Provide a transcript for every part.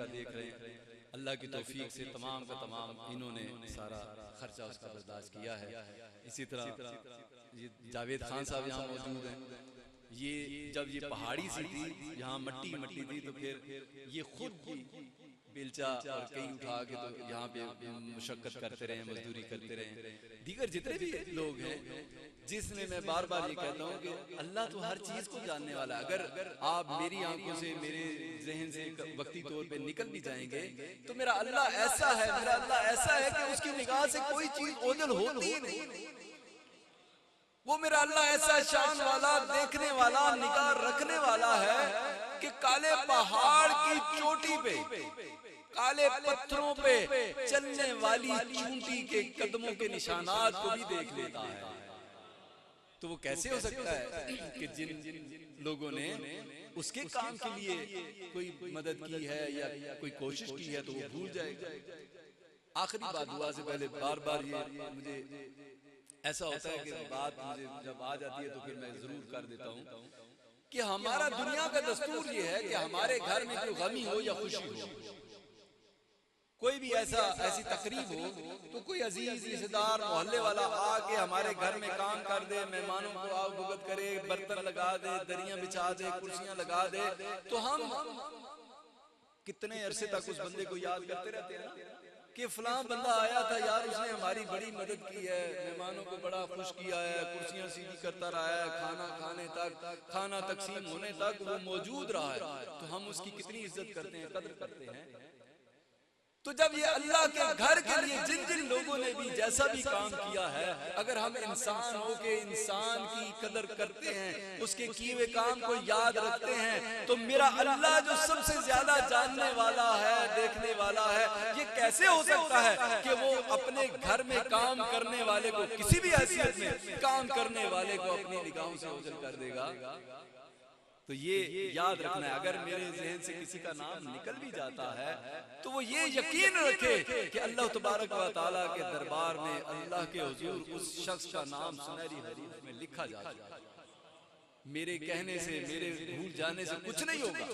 کا دیکھ رہے ہیں، اللہ کی توفیق سے تمام کا تمام انہوں نے سارا خرچہ اس کا برداشت کیا ہے۔ اسی طرح یہ جاوید خان صاحب یہاں موجود ہیں، یہ جب یہ پہاڑی سی تھی، یہاں مٹی مٹی تھی، تو پھر یہ خود بیلچا اور کئی اٹھا کے تو یہاں پہ مشقت کرتے رہے، مزدوری کرتے رہے۔ دیگر جتنے بھی لوگ ہیں، جس میں میں بار بار یہ کہتا ہوں کہ اللہ تو ہر چیز کو جاننے والا ہے۔ اگر آپ میری آنکھوں سے، میرے ذہن سے وقتی طور پہ نکل بھی جائیں گے تو میرا اللہ ایسا ہے، میرا اللہ ایسا ہے کہ اس کی نگاہ سے کوئی چیز اوجھل ہوتی ہی نہیں۔ وہ میرا اللہ ایسا شان والا، دیکھنے والا، نگاہ رکھنے والا ہے کہ کالے پہاڑ کی چوٹی پہ، کالے پتھروں پہ چلنے والی چونٹی کے قدموں کے نشانات کو بھی دیکھ لیتا ہے۔ تو وہ کیسے ہو سکتا ہے کہ جن لوگوں نے اس کے کام کے لیے کوئی مدد کی ہے یا کوئی کوشش کی ہے تو وہ بھول جائے گا۔ آخری بات دعا سے پہلے بار بار یہ مجھے ایسا ہوتا ہے کہ بات مجھے جب آ جاتی ہے تو پھر میں ضرور کر دیتا ہوں کہ ہمارا دنیا کا دستور یہ ہے کہ ہمارے گھر میں کوئی غمی ہو یا خوشی ہو، کوئی بھی ایسی تقریب ہو تو کوئی عزیز رشتہ دار محلے والا آ کے ہمارے گھر میں کام کر دے، مہمانوں کو آگ بھگت کرے، برتن لگا دے، دریاں بچھا دے، کرسیاں لگا دے، تو ہم کتنے عرصے تک اس بندے کو یاد کرتے رہتے ہیں کہ فلاں بندہ آیا تھا یار، اس نے ہماری بڑی مدد کی ہے، مہمانوں کو بڑا خوش کیا ہے، کرسیاں سیدھی کرتا رہا ہے، کھانا کھانے تک، کھانا تقسیم ہونے تک وہ موجود رہا ہے، تو ہم اس کی کتنی عزت کرتے ہیں، قدر کرتے ہیں۔ تو جب یہ اللہ کے گھر کے لیے جن جن لوگوں نے بھی جیسا بھی کام کیا ہے، اگر ہم انسان ہو کے انسان کی قدر کرتے ہیں، اس کے کیے ہوئے کام کو یاد رکھتے ہیں، تو میرا اللہ جو سب سے زیادہ جاننے والا ہے، دیکھنے والا ہے، یہ کیسے ہو سکتا ہے کہ وہ اپنے گھر میں کام کرنے والے کو، کسی بھی حیثیت میں کام کرنے والے کو اپنی نگاہوں سے اوجھل کر دے گا؟ تو یہ یاد رکھنا ہے۔ اگر میرے ذہن سے کسی کا نام نکل بھی جاتا ہے تو وہ یہ یقین رکھے کہ اللہ تبارک و تعالیٰ کے دربار میں، اللہ کے حضور اس شخص کا نام سنہری حروف میں لکھا جا چکا ہے۔ میرے کہنے سے، میرے بھول جانے سے کچھ نہیں ہوگا۔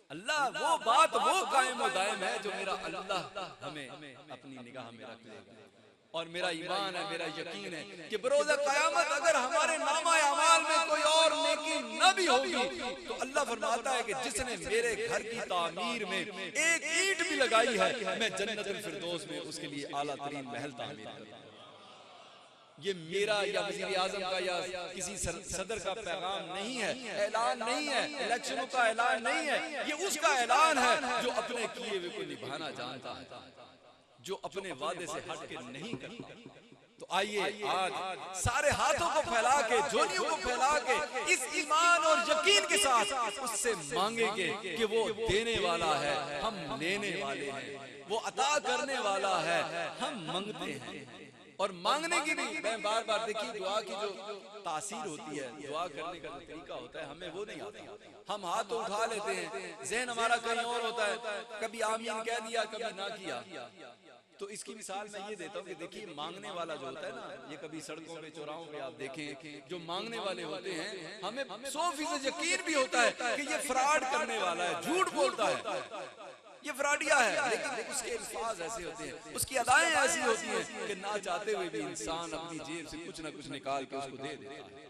اللہ وہ بات وہ قائم و دائم ہے جو میرا اللہ ہمیں اپنی نگاہ میں رکھ لے گا۔ اور میرا ایمان ہے، میرا یقین ہے کہ بروز قیامت اگر ہمارے نامہ اعمال میں کوئی اور نیکی نہ بھی ہوگی تو اللہ فرماتا ہے کہ جس نے میرے گھر کی تعمیر میں ایک اینٹ بھی لگائی ہے، میں جنت الفردوس میں اس کے لیے اعلیٰ ترین محل تعمیر کرتا ہوں۔ یہ میرا یا وزیر اعظم کا یا کسی صدر کا پیغام نہیں ہے، اعلان نہیں ہے، الیکشنوں کا اعلان نہیں ہے، یہ اس کا اعلان ہے جو اپنے کیے ہوئے کو نبھانا جانتا ہے، جو اپنے وعدے سے ہٹ کے نہیں کرتا۔ تو آئیے آج سارے ہاتھوں کو پھیلا کے، جھولیوں کو پھیلا کے اس ایمان اور یقین کے ساتھ اس سے مانگیں گے کہ وہ دینے والا ہے، ہم لینے والے ہیں، وہ عطا کرنے والا ہے، ہم مانگتے ہیں۔ اور مانگنے کی بھی میں بار بار دیکھیے دعا کی جو تاثیر ہوتی ہے، دعا کرنے کا جو طریقہ ہوتا ہے، ہمیں وہ نہیں آتا۔ ہم ہاتھ تو اٹھا لیتے ہیں، ذہن ہمارا کہیں اور ہوتا ہے، کبھی آمین کہہ دیا، کبھی نہ کیا۔ تو اس کی مثال میں یہ دیتا ہوں کہ دیکھیے مانگنے والا جو ہوتا ہے نا، یہ کبھی سڑکوں پہ چوراہوں پہ آپ دیکھیں جو مانگنے والے ہوتے ہیں، ہمیں 100% یقین بھی ہوتا ہے کہ یہ فراڈ کرنے والا ہے، جھوٹ بولتا ہے، یہ فراڈیا ہے، لیکن اس کے الفاظ ایسے ہوتے ہیں، اس کی ادائیں ایسی ہوتی ہیں کہ نہ چاہتے ہوئے بھی انسان اپنی جیب سے کچھ نہ کچھ نکال کے اس کو دے دیتا ہے۔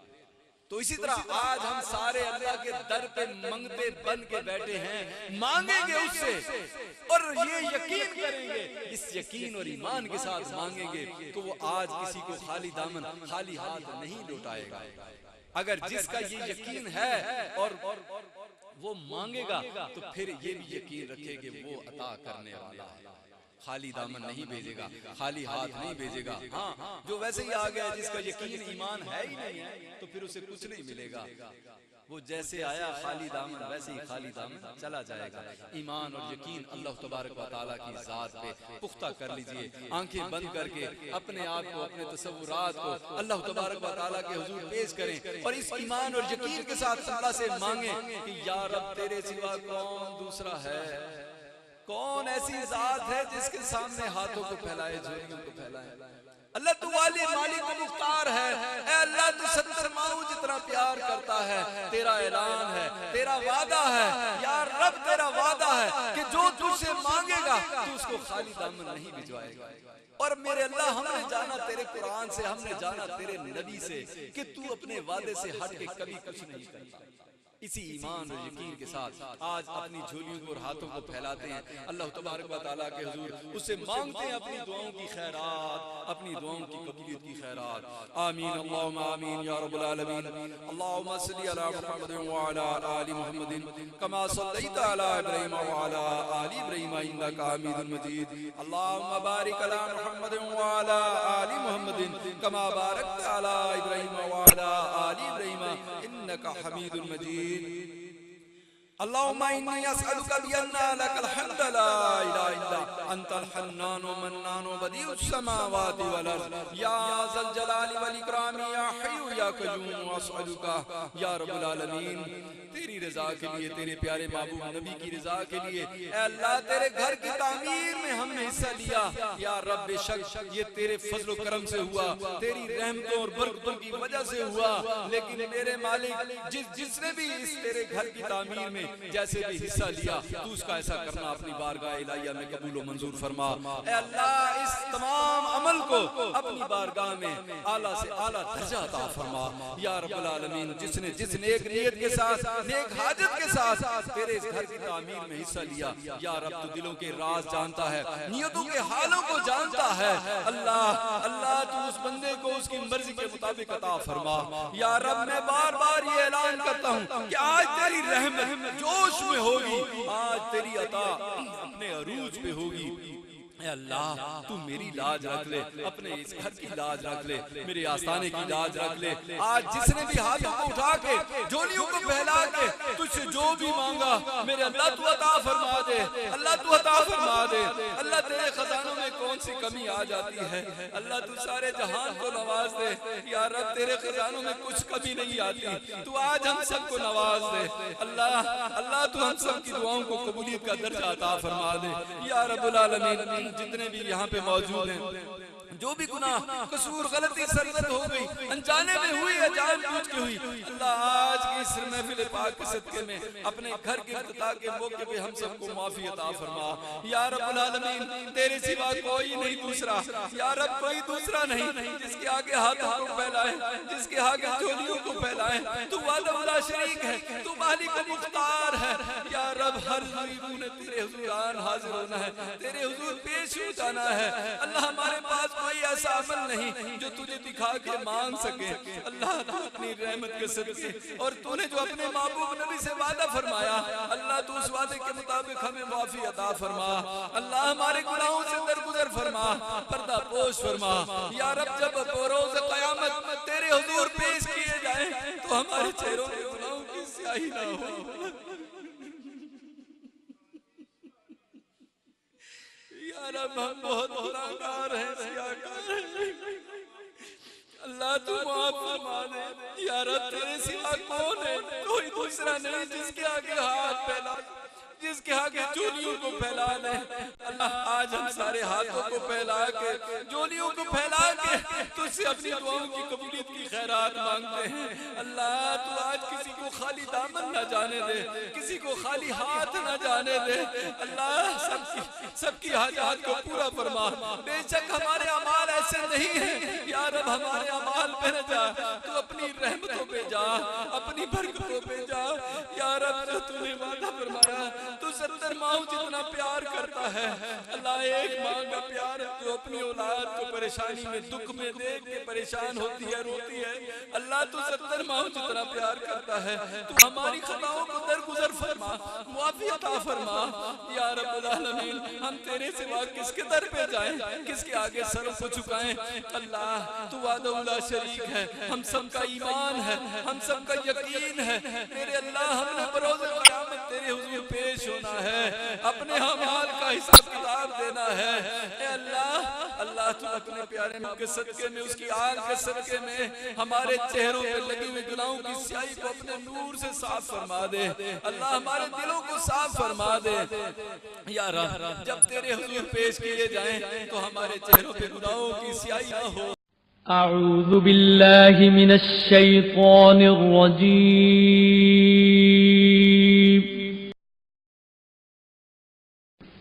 تو اسی طرح آج ہم سارے اللہ کے در پہ منگتے بن کے بیٹھے ہیں، مانگیں گے اس سے اور یہ یقین کریں گے، اس یقین اور ایمان کے ساتھ مانگیں گے تو وہ آج کسی کو خالی دامن، خالی ہاتھ نہیں لوٹائے گا۔ اگر جس کا یہ یقین ہے اور وہ مانگے گا تو پھر یہ بھی یقین رکھے کہ وہ عطا کرنے والا ہے، خالی دامن نہیں بھیجے گا، خالی ہاتھ نہیں بھیجے گا۔ ہاں جو ویسے ہی آ گیا جس کا یقین ایمان ہے ہی نہیں ہے تو پھر اسے کچھ نہیں ملے گا، وہ جیسے آیا خالی دامن ویسے ہی خالی دامن چلا جائے گا۔ ایمان اور یقین اللہ تبارک و تعالیٰ کی ذات پہ پختہ کر لیجئے، آنکھیں بند کر کے اپنے آپ کو، اپنے تصورات کو اللہ تبارک و تعالیٰ کے حضور پیش کریں اور اس ایمان اور یقین کے ساتھ اللہ سے مانگیں کہ یا رب تیرے سوا کون دوسرا ہے، کون ایسی ذات ہے جس کے سامنے ہاتھوں کو پھیلائے، جھولیوں کو پھیلائے۔ اللہ تو والی مالک و مختار ہے، اے اللہ تو 70 ماؤں جتنا پیار کرتا ہے، تیرا اعلان ہے، تیرا وعدہ ہے، یا رب تیرا وعدہ ہے کہ جو تجھ سے مانگے گا تو اس کو خالی دامن نہیں بھجوائے گا۔ اور میرے اللہ ہم نے جانا تیرے قرآن سے، ہم نے جانا تیرے نبی سے کہ تو اپنے وعدے سے ہٹ کے کبھی کچھ نہیں کرتا۔ اسی ایمان اور یقین کے ساتھ آج اپنی جھولیوں کو اور ہاتھوں کو پھیلاتے ہیں اللہ تبارک و تعالیٰ کے حضور، اس سے مانگتے ہیں اپنی دعاؤں کی خیرات، اپنی دعاؤں کی قبولیت کی خیرات۔ آمین اللہم آمین یا رب العالمین۔ اللہم صلی علی محمد وعلی آل محمد کما صلیت علی ابراہیم وعلی آل ابراہیم انک حمید مجید۔ اللہم بارک علی محمد وعلی آل محمد کما بارکت علی ابراہیم وعلی آل ابراہیم انک حمید مجید۔ اللهم إني أسألك بأن لك الحمد لا إله إلا أنت الحنان ومنان بديع السماوات والأرض يا ذا الجلال والإكرام يا حي يا قيوم وأسألك يا رب العالمين تیری رضا کے لیے، تیرے پیارے محبوب نبی کی رضا کے لیے، اے اللہ تیرے گھر کی تعمیر میں ہم نے حصہ لیا یا رب، بے شک یہ تیرے فضل و کرم سے ہوا، تیری رحمتوں اور برکتوں کی وجہ سے ہوا، لیکن میرے مالک جس نے بھی اس تیرے گھر کی تعمیر میں جیسے بھی حصہ لیا تو اس کا ایسا کرنا اپنی بارگاہ الہیہ میں قبول و منظور فرما۔ اے اللہ اس تمام عمل کو اپنی بارگاہ میں اعلیٰ سے اعلیٰ درجہ عطا فرما یا رب العالمین۔ جس نے جس نیک نیت کے ساتھ، نیک حاجت کے ساتھ تیرے اس گھر کی تعمیر میں حصہ لیا یا رب تو دلوں کے راز جانتا ہے، نیتوں کے حالوں کو جانتا ہے، اللہ تو اس بندے کو اس کی مرضی کے مطابق عطا فرما یا رب۔ میں بار بار یہ اعلان کرتا ہوں کہ آج تیری رحمت جوش میں ہوگی، آج تیری عطا اپنے عروج پہ ہوگی۔ اے اللہ تو میری لاج رکھ لے، اپنے اس گھر کی لاج رکھ لے، میرے آستانے کی لاج رکھ لے۔ آج جس نے بھی ہاتھوں کو اٹھا کے جھولیوں کو پھیلا کے تجھ سے جو بھی مانگا میرے اللہ تو عطا فرما دے، اللہ تو عطا فرما دے۔ اللہ تیرے خزانوں میں کون سی کمی آ جاتی ہے، اللہ تو سارے جہان کو نواز دے یا رب، تیرے خزانوں میں کچھ کمی نہیں آتی، تو آج ہم سب کو نواز دے اللہ تو ہم سب کی دعاؤں کو قبولیت کا درجہ عطا فرما دے یا رب العالمین۔ جتنے بھی یہاں پہ موجود ہیں، جو بھی گناہ قصور غلطی سرزد ہو گئی، انجانے میں ہوئی یا جان بوجھ کے ہوئی، اللہ آج کی اس محفل پاک کے صدقے میں اپنے گھر کے افتتاح کے موقع پہ ہم سب کو معافی عطا فرما یا رب العالمین۔ تیرے سوا کوئی نہیں دوسرا یا رب، کوئی دوسرا نہیں جس کے آگے ہاتھوں کو پھیلائے، جس کے آگے جھولیوں کو پھیلائے۔ تو وحدہ لا شریک ہے، تو مالک و مختار ہے یا رب۔ ہر غریبوں نے تیرے حضور آن حاضر ہونا ہے، تیرے حضور پیش ہو جانا ہے۔ اللہ ہمارے پاس کوئی ایسا عمل نہیں جو تجھے دکھا کے مانگ سکے، اللہ تو اپنی رحمت کے صدقے اور تو نے جو اپنے محبوب نبی سے وعدہ فرمایا، اللہ تو اس وعدے کے مطابق ہمیں معافی عطا فرما۔ اللہ ہمارے گناہوں سے درگزر فرما، پردہ پوش فرما یا رب۔ جب بروز قیامت تیرے حضور پیش کیے جائیں تو ہمارے چہروں پہ گناہوں کی سیاہی نہ ہو یا رب۔ ہم بہت گناہگار ہیں، سیاہگار ہیں، اللہ تو معاف فرما دے یا رب۔ تیرے سوا کون ہے؟ کوئی دوسرا نہیں جس کے آگے ہاتھ پھیلا، جس کے آگے جھولیوں کو پھیلا لے۔ اللہ آج ہم سارے ہاتھوں کو پھیلا کے، جھولیوں کو پھیلا کے تجھ سے اپنی دعاؤں کی قبولیت کی خیرات مانگتے ہیں۔ اللہ تو آج کسی کو خالی دامن نہ جانے دے، کسی کو خالی ہاتھ نہ جانے دے۔ اللہ سب کی حاجات کو پورا فرما۔ بے شک ہمارے اعمال ایسے نہیں ہیں یا رب، ہمارے اعمال پہ نہ جا، تو اپنی رحمتوں پہ جا، اپنی برکتوں پہ جا یا رب۔ جو تو نے وعدہ فرمایا تو 70 ماہوں جتنا پیار کرتا ہے، اللہ ایک ماں کا پیار جو اپنی اولاد کو پریشانی میں، دکھ میں دیکھ کے پریشان ہوتی ہے، روتی ہے، اللہ تو 70 ماہوں جتنا پیار کرتا ہے۔ تو ہماری خطاؤں کو درگزر فرما، معافی عطا فرما یا رب العالمین۔ ہم تیرے سوا کس کے در پہ جائیں، کس کے آگے سروں کو جھکائیں؟ اللہ تو وحدہ لا شریک ہے، ہم سب کا ایمان ہے، ہم سب کا یقین ہے میرے اللہ۔ ہم نے بروز قیامت تیرے حضور پیش ہونا ہے، اپنے اعمال کا حساب کتاب دینا ہے۔ اے اللہ تو اپنے پیارے نبی کے صدقے میں، اس کی آل کے صدقے میں ہمارے چہروں پہ لگی ہوئی گناہوں کی سیاہی کو اپنے نور سے صاف فرما دے۔ اللہ ہمارے دلوں کو صاف فرما دے یا رب۔ جب تیرے حضور پیش کیے جائیں تو ہمارے چہروں پہ گناہوں کی سیاہی نہ ہو۔ اعوذ باللہ من الشیطان الرجیم،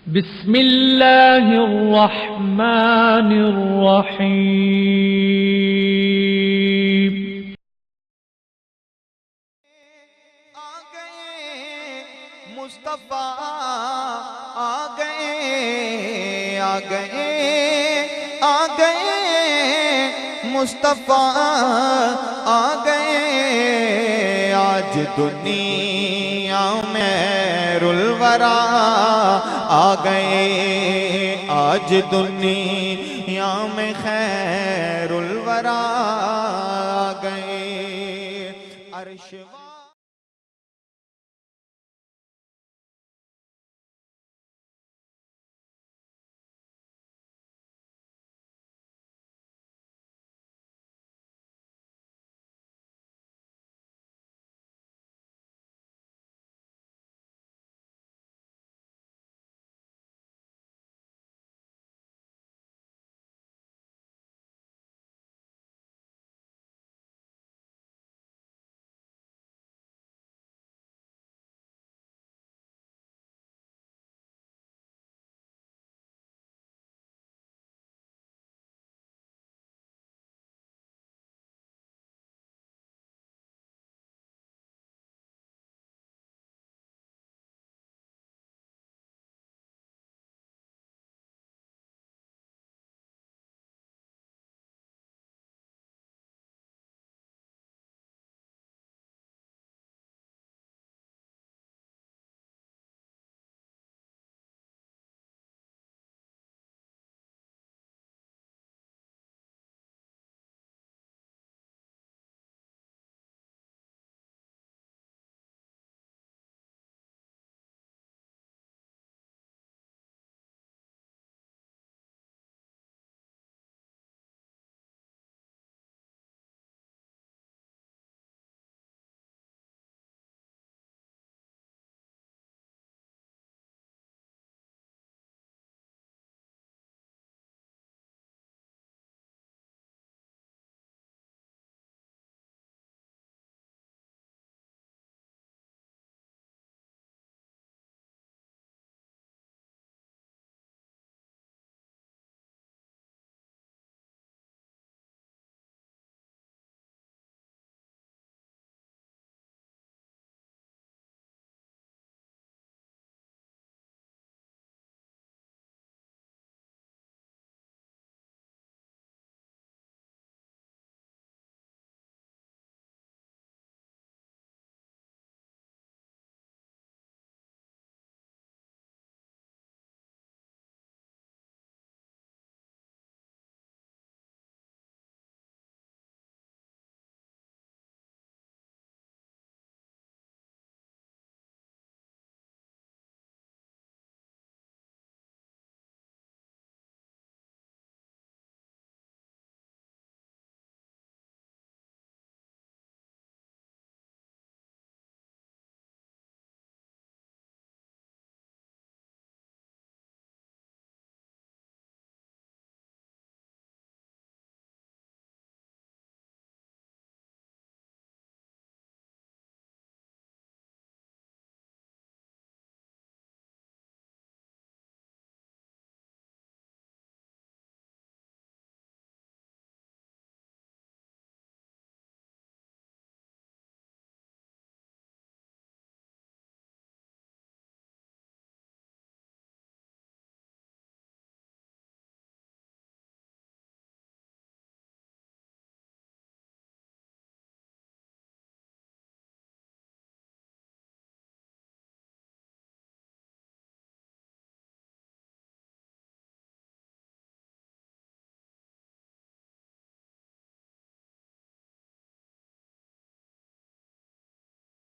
بسم اللہ الرحمن الرحیم آ گئے مصطفیٰ آ گئے آ گئے آ گئے مصطفیٰ آ گئے آج دنیا میں خیر الورا آ گئے آج دنیا میں خیر الورا